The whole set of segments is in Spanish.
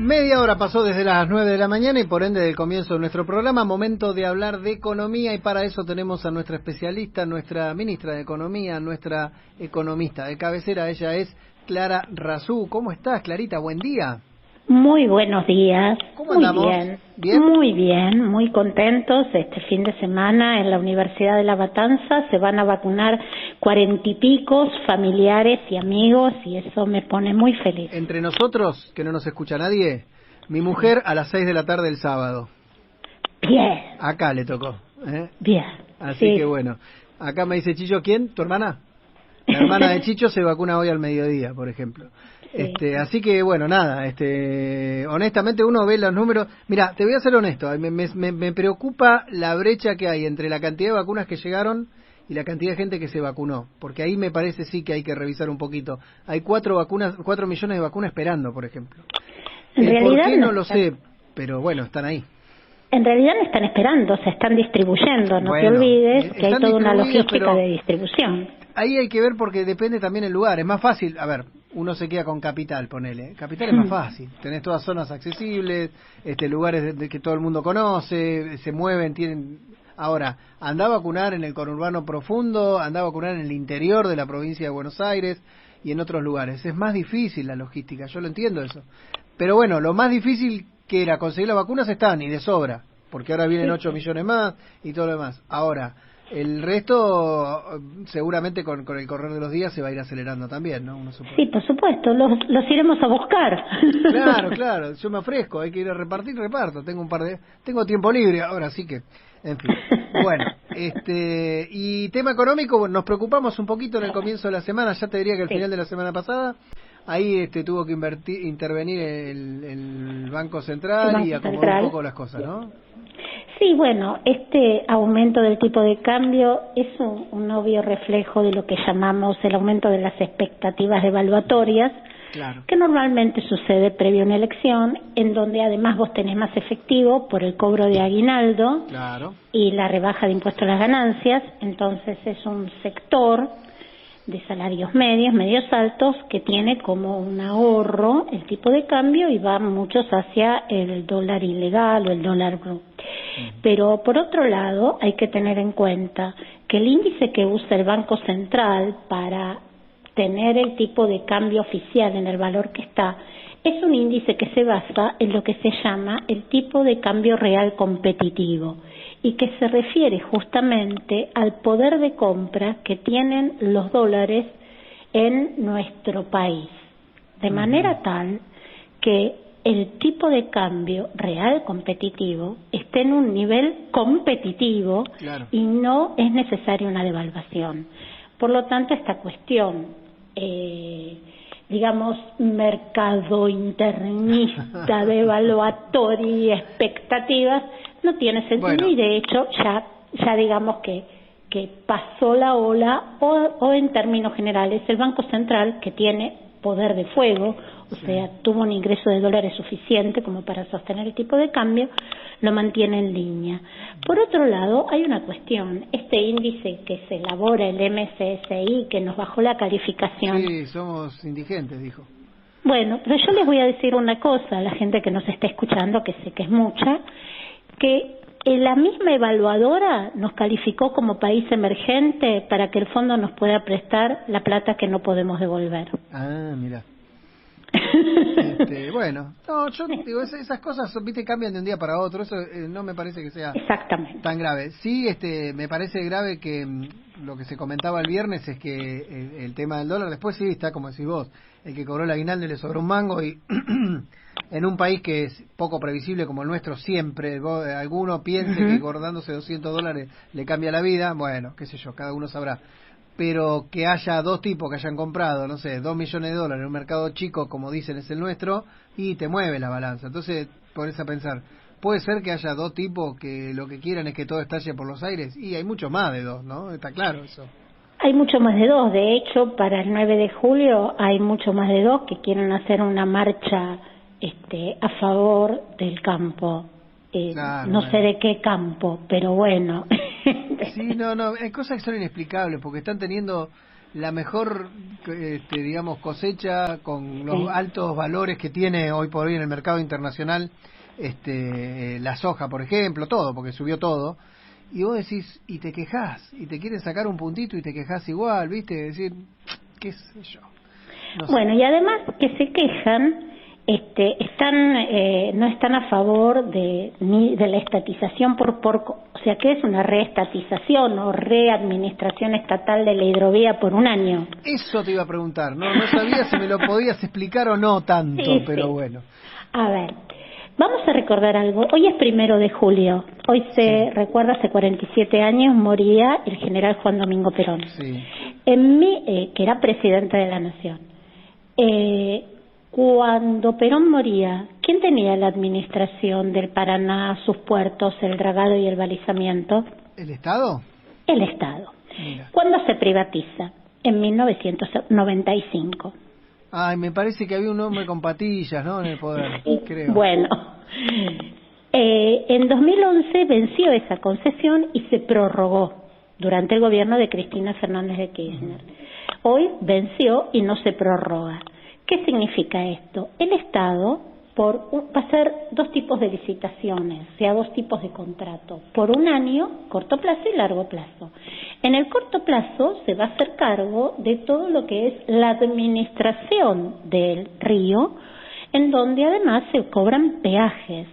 Media hora pasó desde las 9 de la mañana y por ende del comienzo de nuestro programa, momento de hablar de economía y para eso tenemos a nuestra especialista, nuestra ministra de Economía, nuestra economista de cabecera, ella es Clara Razú. ¿Cómo estás, Clarita? Buen día. Muy buenos días. ¿Cómo andamos? Muy bien. ¿Bien? Muy bien, muy contentos. Este fin de semana en la Universidad de La Matanza se van a vacunar 40 y pico familiares y amigos y eso me pone muy feliz. Entre nosotros, que no nos escucha nadie, mi mujer a las 6 de la tarde el sábado. Bien. Acá le tocó. Bien. Así que bueno. Acá me dice Chicho, ¿quién? ¿Tu hermana? La hermana de Chicho se vacuna hoy al mediodía, por ejemplo. Sí. Así que bueno, nada, honestamente uno ve los números. Mira, te voy a ser honesto, me preocupa la brecha que hay entre la cantidad de vacunas que llegaron y la cantidad de gente que se vacunó, porque ahí me parece sí que hay que revisar un poquito. Hay 4 millones de vacunas esperando, por ejemplo. En realidad ¿Por qué? No lo sé, pero bueno, están ahí. En realidad no están esperando, se están distribuyendo, no te olvides que hay toda una logística de distribución. Ahí hay que ver porque depende también el lugar, es más fácil, a ver, uno se queda con Capital, ponele, Capital es más fácil, tenés todas zonas accesibles, lugares de que todo el mundo conoce, se mueven, tienen... Ahora, anda a vacunar en el conurbano profundo, anda a vacunar en el interior de la provincia de Buenos Aires y en otros lugares, es más difícil la logística, yo lo entiendo eso, pero bueno, lo más difícil que era conseguir las vacunas están y de sobra, porque ahora vienen 8 millones más y todo lo demás. Ahora, el resto seguramente con el correr de los días se va a ir acelerando también, ¿no? Uno supone. Sí, por supuesto, los iremos a buscar. Claro, yo me ofrezco, hay que ir a reparto, tengo tiempo libre ahora, así que, en fin. Bueno, y tema económico, nos preocupamos un poquito en el comienzo de la semana, ya te diría que al final de la semana pasada. Ahí tuvo que intervenir el Banco Central y acomodar un poco las cosas, ¿no? Sí, bueno, este aumento del tipo de cambio es un obvio reflejo de lo que llamamos el aumento de las expectativas devaluatorias, claro, que normalmente sucede previo a una elección, en donde además vos tenés más efectivo por el cobro de aguinaldo, claro, y la rebaja de impuestos a las ganancias, entonces es un sector de salarios medios altos, que tiene como un ahorro el tipo de cambio y van muchos hacia el dólar ilegal o el dólar blue. Pero por otro lado hay que tener en cuenta que el índice que usa el Banco Central para tener el tipo de cambio oficial en el valor que está es un índice que se basa en lo que se llama el tipo de cambio real competitivo y que se refiere justamente al poder de compra que tienen los dólares en nuestro país, de manera tal que el tipo de cambio real competitivo esté en un nivel competitivo, claro, y no es necesaria una devaluación. Por lo tanto, esta cuestión, digamos, mercado internista, devaluatoria, expectativas, no tiene sentido, bueno, y de hecho ya digamos que pasó la ola o en términos generales el Banco Central, que tiene poder de fuego, o sea, tuvo un ingreso de dólares suficiente como para sostener el tipo de cambio, lo mantiene en línea. Por otro lado, hay una cuestión, este índice que se elabora, el MSCI, que nos bajó la calificación. Sí, somos indigentes, dijo. Bueno, pero yo les voy a decir una cosa a la gente que nos está escuchando, que sé que es mucha, que la misma evaluadora nos calificó como país emergente para que el fondo nos pueda prestar la plata que no podemos devolver. Ah, mira. Bueno, no, yo digo, esas cosas, viste, cambian de un día para otro, eso no me parece que sea tan grave. Sí, me parece grave que lo que se comentaba el viernes es que el tema del dólar, después sí está, como decís vos, el que cobró el aguinaldo le sobró un mango y en un país que es poco previsible como el nuestro siempre, alguno piense que guardándose $200 le cambia la vida, bueno, qué sé yo, cada uno sabrá. Pero que haya dos tipos que hayan comprado, no sé, $2 millones en un mercado chico, como dicen es el nuestro, y te mueve la balanza. Entonces, pones a pensar, ¿puede ser que haya dos tipos que lo que quieran es que todo estalle por los aires? Y hay mucho más de dos, ¿no? Está claro eso. Hay mucho más de dos. De hecho, para el 9 de julio hay mucho más de dos que quieren hacer una marcha a favor del campo. Claro, no sé de qué campo, pero bueno. Sí, no, hay cosas que son inexplicables, porque están teniendo la mejor, digamos, cosecha con los altos valores que tiene hoy por hoy en el mercado internacional, la soja, por ejemplo, todo, porque subió todo. Y vos decís, y te quejás, y te quieren sacar un puntito y te quejás igual, ¿viste? Decir, qué sé yo. No sé. Bueno, y además que se quejan, no están a favor ni de la estatización o sea, ¿qué es una reestatización o readministración estatal de la hidrovía por un año? Eso te iba a preguntar, no sabía si me lo podías explicar o no tanto, sí, pero bueno. A ver, vamos a recordar algo. Hoy es 1 de julio. Hoy se recuerda, hace 47 años moría el general Juan Domingo Perón, que era presidente de la Nación. Cuando Perón moría, ¿quién tenía la administración del Paraná, sus puertos, el dragado y el balizamiento? ¿El Estado? El Estado. Mira. ¿Cuándo se privatiza? En 1995. Ay, me parece que había un hombre con patillas, ¿no? En el poder, creo. Bueno, en 2011 venció esa concesión y se prorrogó durante el gobierno de Cristina Fernández de Kirchner. Hoy venció y no se prorroga. ¿Qué significa esto? El Estado va a hacer 2 tipos de licitaciones, o sea, 2 tipos de contrato, por un año, corto plazo y largo plazo. En el corto plazo se va a hacer cargo de todo lo que es la administración del río, en donde además se cobran peajes.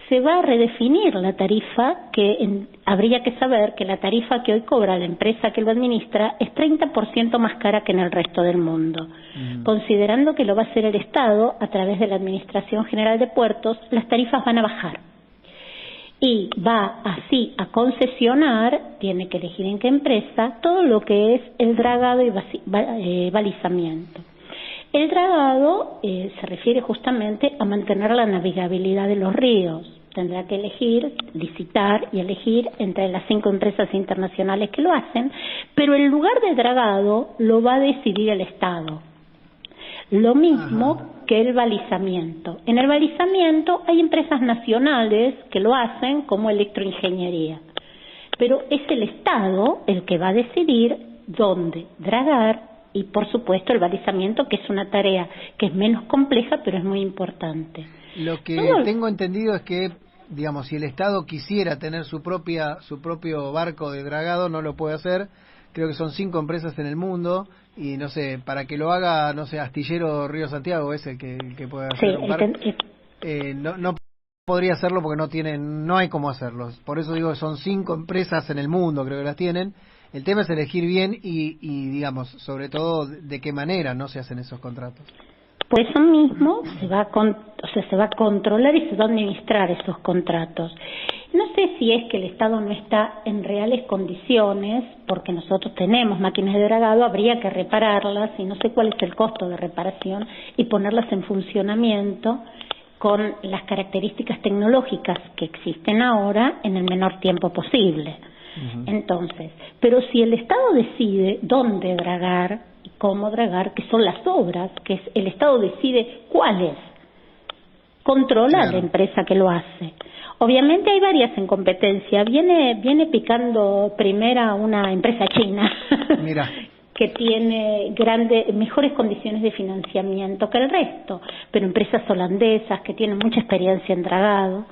Se va a redefinir la tarifa, habría que saber que la tarifa que hoy cobra la empresa que lo administra es 30% más cara que en el resto del mundo. Considerando que lo va a hacer el Estado a través de la Administración General de Puertos, las tarifas van a bajar. Y va así a concesionar, tiene que elegir en qué empresa, todo lo que es el dragado y balizamiento. El dragado se refiere justamente a mantener la navegabilidad de los ríos. Tendrá que licitar y elegir entre las 5 empresas internacionales que lo hacen, pero el lugar de dragado lo va a decidir el Estado. Lo mismo que el balizamiento. En el balizamiento hay empresas nacionales que lo hacen como electroingeniería, pero es el Estado el que va a decidir dónde dragar y, por supuesto, el balizamiento, que es una tarea que es menos compleja, pero es muy importante. Lo que tengo entendido es que, digamos, si el Estado quisiera tener su propio barco de dragado, no lo puede hacer. Creo que son 5 empresas en el mundo y, no sé, para que lo haga, no sé, Astillero Río Santiago es el que puede hacer un barco. No podría hacerlo porque no hay cómo hacerlo. Por eso digo que son 5 empresas en el mundo, creo que las tienen. El tema es elegir bien y digamos, sobre todo, de qué manera no se hacen esos contratos. Pues eso mismo se va a controlar y se va a administrar esos contratos. No sé si es que el Estado no está en reales condiciones, porque nosotros tenemos máquinas de dragado, habría que repararlas y no sé cuál es el costo de reparación y ponerlas en funcionamiento con las características tecnológicas que existen ahora en el menor tiempo posible. Entonces, pero si el Estado decide dónde dragar y cómo dragar, que son las obras, que el Estado decide cuáles, controla la empresa que lo hace. Obviamente hay varias en competencia. Viene picando primera una empresa china. Mira. Que tiene mejores condiciones de financiamiento que el resto, pero empresas holandesas que tienen mucha experiencia en dragado,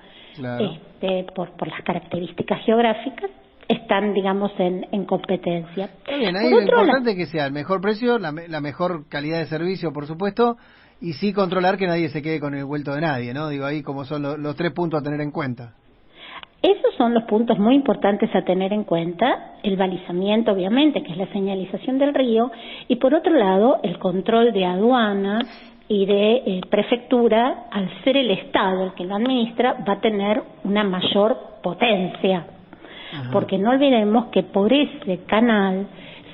por las características geográficas, están, digamos, en competencia. Está bien, ahí lo importante es que sea el mejor precio, la mejor calidad de servicio, por supuesto, y sí controlar que nadie se quede con el vuelto de nadie, ¿no? Digo, ahí como son los 3 puntos a tener en cuenta. Esos son los puntos muy importantes a tener en cuenta, el balizamiento, obviamente, que es la señalización del río, y por otro lado, el control de aduana y de prefectura. Al ser el Estado el que lo administra, va a tener una mayor potencia. Porque no olvidemos que por ese canal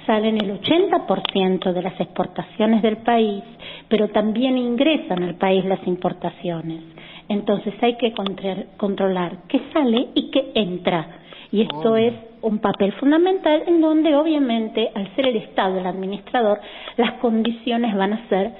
salen el 80% de las exportaciones del país, pero también ingresan al país las importaciones. Entonces hay que controlar qué sale y qué entra. Y esto es un papel fundamental en donde, obviamente, al ser el Estado el administrador, las condiciones van a ser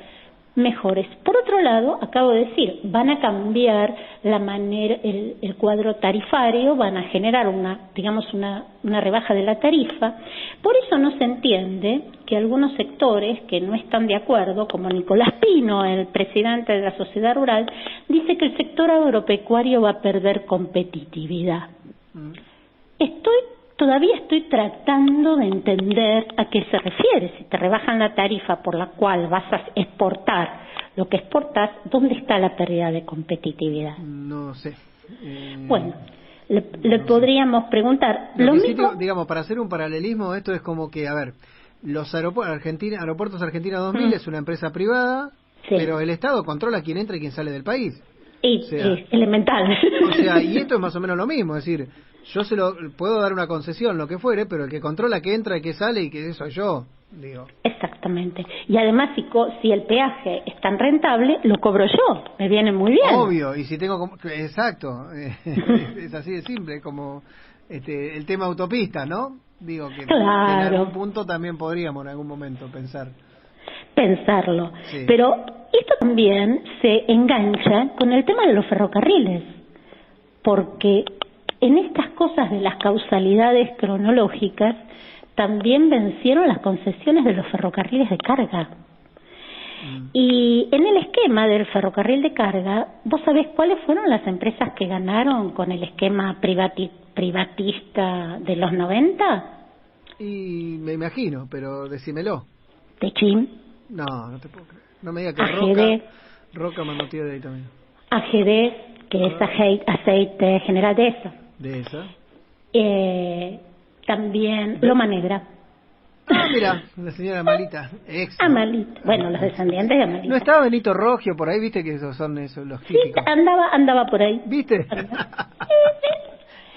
mejores. Por otro lado, acabo de decir, van a cambiar la manera, el cuadro tarifario, van a generar una rebaja de la tarifa. Por eso no se entiende que algunos sectores que no están de acuerdo, como Nicolás Pino, el presidente de la Sociedad Rural, dice que el sector agropecuario va a perder competitividad. Todavía estoy tratando de entender a qué se refiere. Si te rebajan la tarifa por la cual vas a exportar lo que exportas, ¿dónde está la pérdida de competitividad? No sé. Bueno, le podríamos preguntar. Lo mismo, digamos, para hacer un paralelismo, esto es como que, a ver, los Aeropuertos Argentina 2000 es una empresa privada, sí, pero el Estado controla quién entra y quién sale del país. Es elemental. O sea, y esto es más o menos lo mismo, es decir, yo puedo dar una concesión, lo que fuere, pero el que controla qué entra y qué sale y que eso yo, digo. Exactamente. Y además, si el peaje es tan rentable, lo cobro yo, me viene muy bien. Obvio, y si tengo... Exacto, es así de simple, como el tema autopista, ¿no? Digo que, claro, que en algún punto también podríamos en algún momento pensarlo. Sí. Pero esto también se engancha con el tema de los ferrocarriles, porque en estas cosas de las causalidades cronológicas también vencieron las concesiones de los ferrocarriles de carga. Y en el esquema del ferrocarril de carga, ¿vos sabés cuáles fueron las empresas que ganaron con el esquema privatista de los 90? Y me imagino, pero decímelo. Techim. No te puedo creer. No me diga que Roca manotea de ahí también. AGD, que es aceite general de eso. De esa. También Loma Negra. Ah, mira, la señora Amalita, Amalita, bueno, los descendientes de Amalita. ¿No estaba Benito Rogio por ahí? ¿Viste que esos son los típicos? Sí, andaba por ahí. ¿Viste? No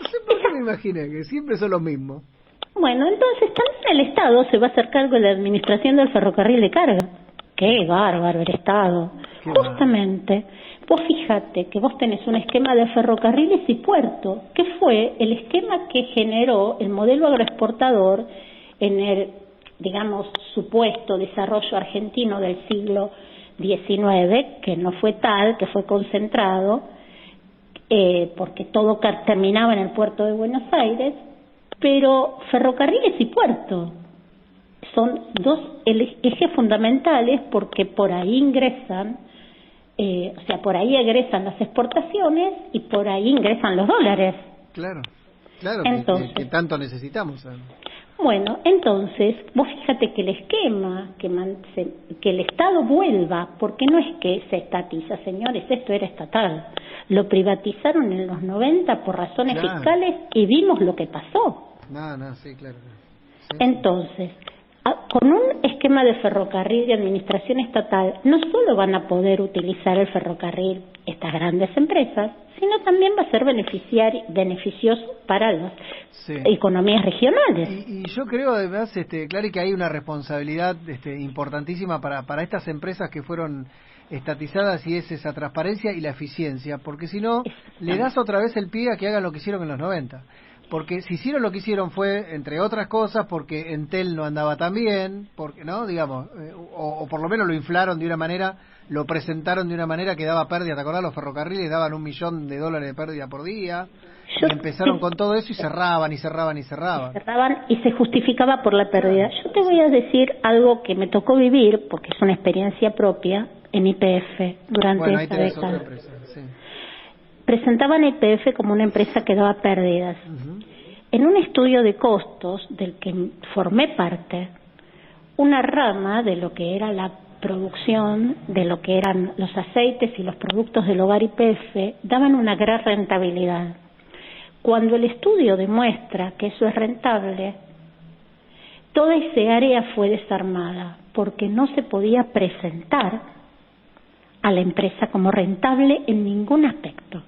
sé por qué me imaginé, que siempre son los mismos. Bueno, entonces también el Estado se va a hacer cargo de la administración del ferrocarril de carga. ¡Qué bárbaro el Estado! Justamente, vos fíjate que vos tenés un esquema de ferrocarriles y puertos, que fue el esquema que generó el modelo agroexportador en el, digamos, supuesto desarrollo argentino del siglo XIX, que no fue tal, que fue concentrado, porque todo terminaba en el puerto de Buenos Aires, pero ferrocarriles y puertos son dos ejes fundamentales porque por ahí ingresan, por ahí egresan las exportaciones y por ahí ingresan los dólares. Claro, entonces, que tanto necesitamos. Bueno, entonces, vos fíjate que el esquema, que el Estado vuelva, porque no es que se estatiza, señores, esto era estatal. Lo privatizaron en los 90 por razones fiscales y vimos lo que pasó. Sí, claro. Sí, entonces, con un esquema de ferrocarril de administración estatal, no solo van a poder utilizar el ferrocarril estas grandes empresas, sino también va a ser beneficioso para las economías regionales. Y yo creo además, Clary, que hay una responsabilidad importantísima para estas empresas que fueron estatizadas, y es esa transparencia y la eficiencia, porque si no, le das otra vez el pie a que hagan lo que hicieron en los 90. Porque si hicieron lo que hicieron fue, entre otras cosas, porque Entel no andaba tan bien, porque, ¿no? Digamos, o por lo menos lo inflaron de una manera, lo presentaron de una manera que daba pérdida. ¿Te acordás? Los ferrocarriles daban $1 millón de pérdida por día. Y empezaron con todo eso y cerraban y cerraban. Cerraban y se justificaba por la pérdida. Yo te voy a decir algo que me tocó vivir, porque es una experiencia propia, en YPF durante esa década. Otra empresa, sí. Presentaban a YPF como una empresa que daba pérdidas. En un estudio de costos del que formé parte, una rama de lo que era la producción, de lo que eran los aceites y los productos del hogar YPF, daban una gran rentabilidad. Cuando el estudio demuestra que eso es rentable, toda esa área fue desarmada porque no se podía presentar a la empresa como rentable en ningún aspecto.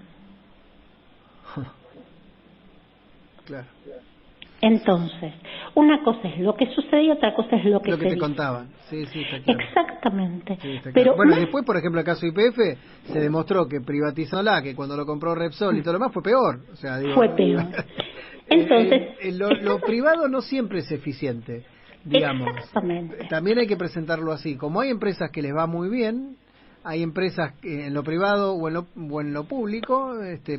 Claro. Entonces, una cosa es lo que sucede y otra cosa es lo que te contaban. Sí, está claro. Exactamente. Sí, está claro. Pero bueno, después, por ejemplo, el caso YPF se demostró que privatizándola, que cuando lo compró Repsol y todo lo demás fue peor. O sea, fue peor. Entonces, lo privado no siempre es eficiente, digamos. Exactamente. También hay que presentarlo así. Como hay empresas que les va muy bien, hay empresas que en lo privado o en lo público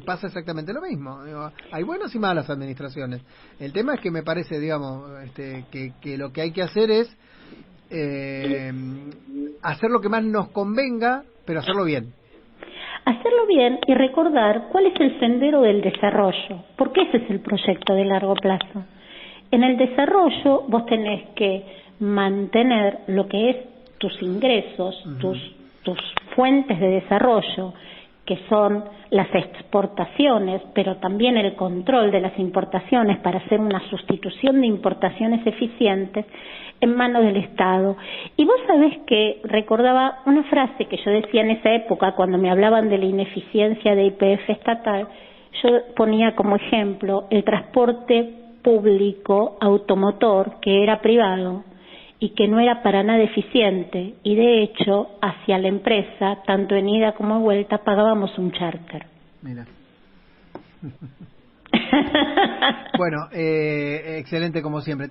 pasa exactamente lo mismo. Digo, hay buenas y malas administraciones. El tema es que me parece, digamos, que lo que hay que hacer es hacer lo que más nos convenga, pero hacerlo bien. Hacerlo bien y recordar cuál es el sendero del desarrollo, porque ese es el proyecto de largo plazo. En el desarrollo vos tenés que mantener lo que es tus ingresos, tus fuentes de desarrollo, que son las exportaciones, pero también el control de las importaciones para hacer una sustitución de importaciones eficientes en manos del Estado. Y vos sabés que recordaba una frase que yo decía en esa época cuando me hablaban de la ineficiencia de YPF estatal. Yo ponía como ejemplo el transporte público automotor, que era privado y que no era para nada eficiente, y de hecho hacia la empresa, tanto en ida como en vuelta, pagábamos un charter. Mira. Bueno, excelente como siempre.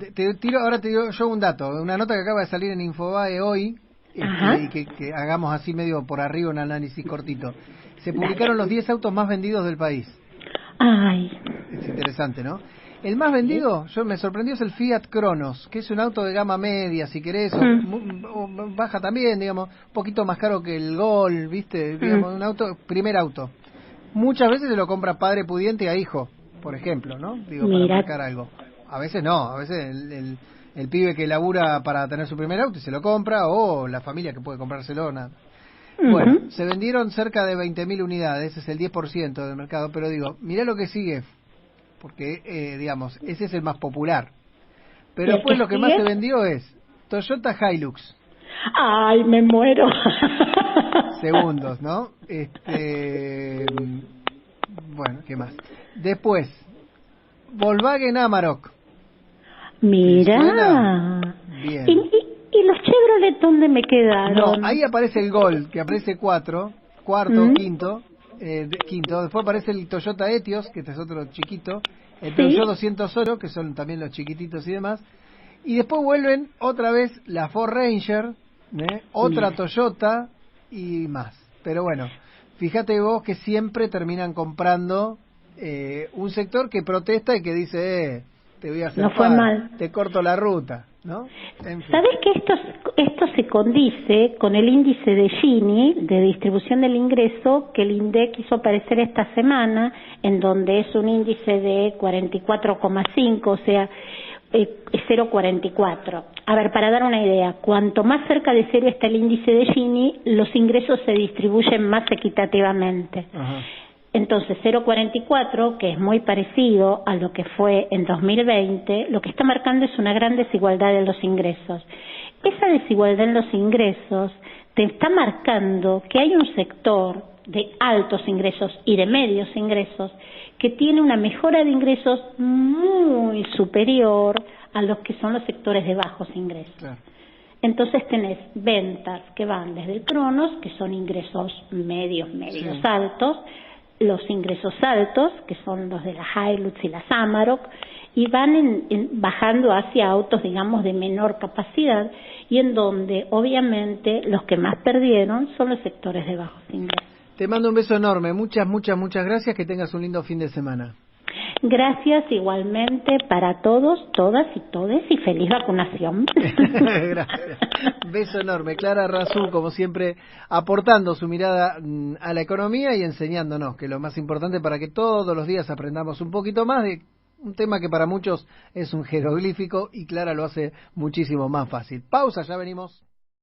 Ahora te digo yo un dato, una nota que acaba de salir en Infobae hoy, y que hagamos así medio por arriba un análisis cortito. Se publicaron los 10 autos más vendidos del país. Ay. Es interesante, ¿no? El más vendido, yo me sorprendió, es el Fiat Cronos, que es un auto de gama media, si querés, o baja también, digamos, un poquito más caro que el Gol, ¿viste? Digamos, un auto, primer auto. Muchas veces se lo compra padre pudiente a hijo, por ejemplo, ¿no? Digo, para marcar algo. A veces no, a veces el pibe que labura para tener su primer auto y se lo compra, o la familia que puede comprárselo, nada. Bueno, se vendieron cerca de 20.000 unidades, es el 10% del mercado, pero digo, mirá lo que sigue, porque, digamos, ese es el más popular. Pero después lo que más se vendió es Toyota Hilux. ¡Ay, me muero! Segundos, ¿no? Bueno, ¿qué más? Después, Volkswagen Amarok. Mira. Bien. ¿Y los Chevrolet dónde me quedaron? No, ahí aparece el Gol, que aparece cuarto, quinto. Después aparece el Toyota Etios, que este es otro chiquito, el Peugeot 208, que son también los chiquititos y demás, y después vuelven otra vez la Ford Ranger, otra Toyota y más. Pero bueno, fíjate vos que siempre terminan comprando un sector que protesta y que dice, te voy a hacer no fue mal, te corto la ruta, ¿no? En fin. ¿Sabés que esto se condice con el índice de Gini, de distribución del ingreso, que el INDEC hizo aparecer esta semana, en donde es un índice de 44,5, o sea, 0,44. A ver, para dar una idea, cuanto más cerca de cero está el índice de Gini, los ingresos se distribuyen más equitativamente. Ajá. Entonces, 0,44, que es muy parecido a lo que fue en 2020, lo que está marcando es una gran desigualdad en los ingresos. Esa desigualdad en los ingresos te está marcando que hay un sector de altos ingresos y de medios ingresos que tiene una mejora de ingresos muy superior a los que son los sectores de bajos ingresos. Claro. Entonces tenés ventas que van desde el Cronos, que son ingresos medios, sí, altos, los ingresos altos, que son los de la Hilux y las Amarok, y van bajando hacia autos, digamos, de menor capacidad, y en donde, obviamente, los que más perdieron son los sectores de bajos ingresos. Te mando un beso enorme. Muchas gracias. Que tengas un lindo fin de semana. Gracias igualmente para todos, todas y todes, y feliz vacunación. Gracias. Beso enorme. Clara Razú, como siempre, aportando su mirada a la economía y enseñándonos que lo más importante para que todos los días aprendamos un poquito más de un tema que para muchos es un jeroglífico, y Clara lo hace muchísimo más fácil. Pausa, ya venimos.